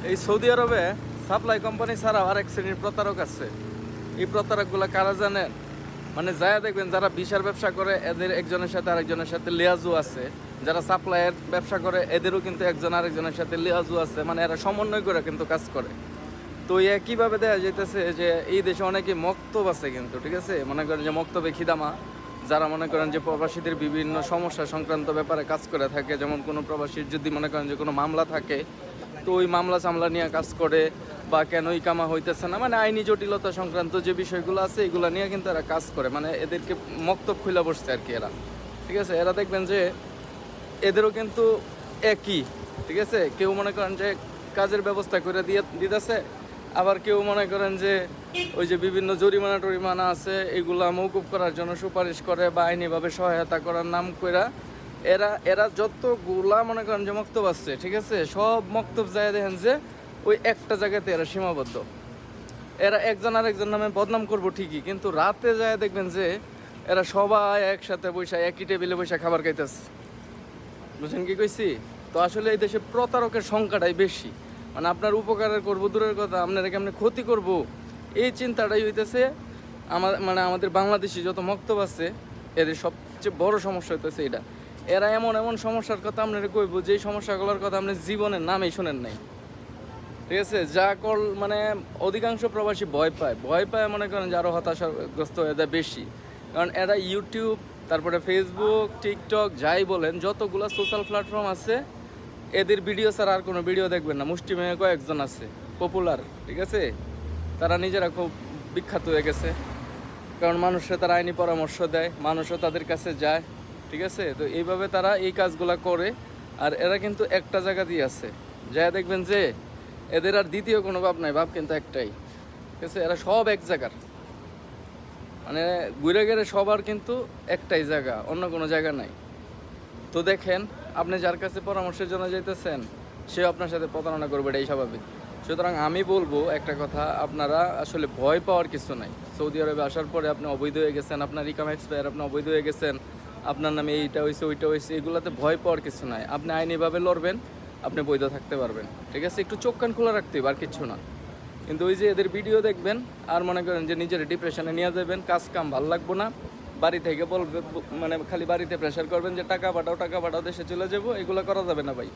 এই সৌদি আরবে supply company ছাড়াও আরেক শ্রেণীর প্রতারক আছে। এই প্রতারকগুলো কারা জানেন? মানে যারা দেখবেন যারা ভিসার ব্যবসা করে এদের একজনের সাথে আরেকজনের সাথে লিয়াজু আছে, যারা সাপ্লাইয়ের ব্যবসা করে এদেরও কিন্তু একজন আরেকজনের সাথে লিয়াজু আছে, মানে এরা সমন্বয় করে কিন্তু কাজ করে। তো কীভাবে দেখা যাইতেছে যে এই দেশে অনেকে মক্তব আছে কিন্তু, ঠিক আছে, মনে করেন যে মক্তবে খিদামা, যারা মনে করেন যে প্রবাসীদের বিভিন্ন সমস্যা সংক্রান্ত ব্যাপারে কাজ করে থাকে। যেমন কোনো প্রবাসীর যদি মনে করেন যে কোনো মামলা থাকে, তো ওই মামলা চামলা নিয়ে কাজ করে, বা কেন কামা হইতেছে না, মানে আইনি জটিলতা সংক্রান্ত যে বিষয়গুলো আছে এগুলো নিয়ে কিন্তু এরা কাজ করে। মানে এদেরকে মক্তব খুলে বসছে আর কি এরা, ঠিক আছে। এরা দেখবেন যে এদেরও কিন্তু একই, ঠিক আছে। কেউ মনে করেন যে কাজের ব্যবস্থা করে দিতেছে, আবার কেউ মনে করেন যে ওই যে বিভিন্ন জরিমানা টরিমানা আছে এগুলা মৌকুব করার জন্য সুপারিশ করে বা আইনিভাবে সহায়তা করার নাম কইরা এরা যতগুলা মনে করেন যে মক্তব আছে, ঠিক আছে, সব মক্তব যায় দেখেন যে ওই একটা জায়গাতে এরা সীমাবদ্ধ। এরা একজন আরেকজন নামে বদনাম করবো ঠিকই, কিন্তু রাতে যায় দেখবেন যে এরা সবাই একসাথে বসে একই টেবিলে বসে খাবার খাইতেছে। বুঝছেন কি কইছি? তো আসলে এই দেশে প্রতারকের সংখ্যাটাই বেশি। মানে আপনার উপকারের করবো দূরের কথা, আপনারা কেমন ক্ষতি করব, এই চিন্তাটাই হইতেছে আমাদের বাংলাদেশি যত মক্তব আছে এদের সবচেয়ে বড় সমস্যা হইতেছে এটা। এরা এমন এমন সমস্যার কথা আপনারা কইব যে সমস্যাগুলোর কথা আপনি জীবনের নামেই শোনেন নাই, ঠিক আছে। মানে অধিকাংশ প্রবাসী ভয় পায় মনে করেন যে আরও হতাশাগ্রস্ত হয়ে যায় বেশি। কারণ এরা ইউটিউব, তারপরে ফেসবুক, টিকটক যাই বলেন, যতগুলো সোশ্যাল প্ল্যাটফর্ম আছে এদের ভিডিও ছাড়া আর কোনো ভিডিও দেখবেন না। মুষ্টিমেয় কয়েকজন আছে পপুলার, ঠিক আছে, তারা নিজেরা খুব বিখ্যাত হয়ে গেছে, কারণ মানুষরা তারা আইনি পরামর্শ দেয়, মানুষও তাদের কাছে যায়, ঠিক আছে। তো এইভাবে তারা এই কাজগুলা করে। আর এরা কিন্তু একটা জায়গা দিয়ে আছে, যা দেখবেন যে এদের আর দ্বিতীয় কোনো ভাব নাই, ভাব কিন্তু একটাই, ঠিক আছে। এরা সব এক জায়গার, মানে ঘুরে গেলে সবার কিন্তু একটাই জায়গা, অন্য কোনো জায়গা নাই। তো দেখেন, আপনি যার কাছে পরামর্শের জন্য যাইতেছেন সে আপনার সাথে প্রতারণা করবে, এটাই স্বাভাবিক। সুতরাং আমি বলবো একটা কথা, আপনারা আসলে ভয় পাওয়ার কিছু নাই। সৌদি আরবে আসার পরে আপনি অবৈধ হয়ে গেছেন, আপনার ইকাম এক্সপায়ার, আপনি অবৈধ হয়ে গেছেন, আপনার নামে এইটা হয়েছে ওইটা হয়েছে, এগুলোতে ভয় পাওয়ার কিছু নাই। আপনি আইনিভাবে লড়বেন, আপনি বৈধ থাকতে পারবেন, ঠিক আছে। একটু চোখ কান খোলা রাখতে হবে, আর কিছু না। কিন্তু ওই যে এদের ভিডিও দেখবেন আর মনে করেন যে নিজের ডিপ্রেশনে নিয়ে যাবেন, কাজ কাম ভালো লাগবো না, বাড়ি থেকে বলবে, মানে খালি বাড়িতে প্রেশার করবেন যে টাকা পাঠাও দেশে চলে যাবো, এগুলো করা যাবে না ভাই।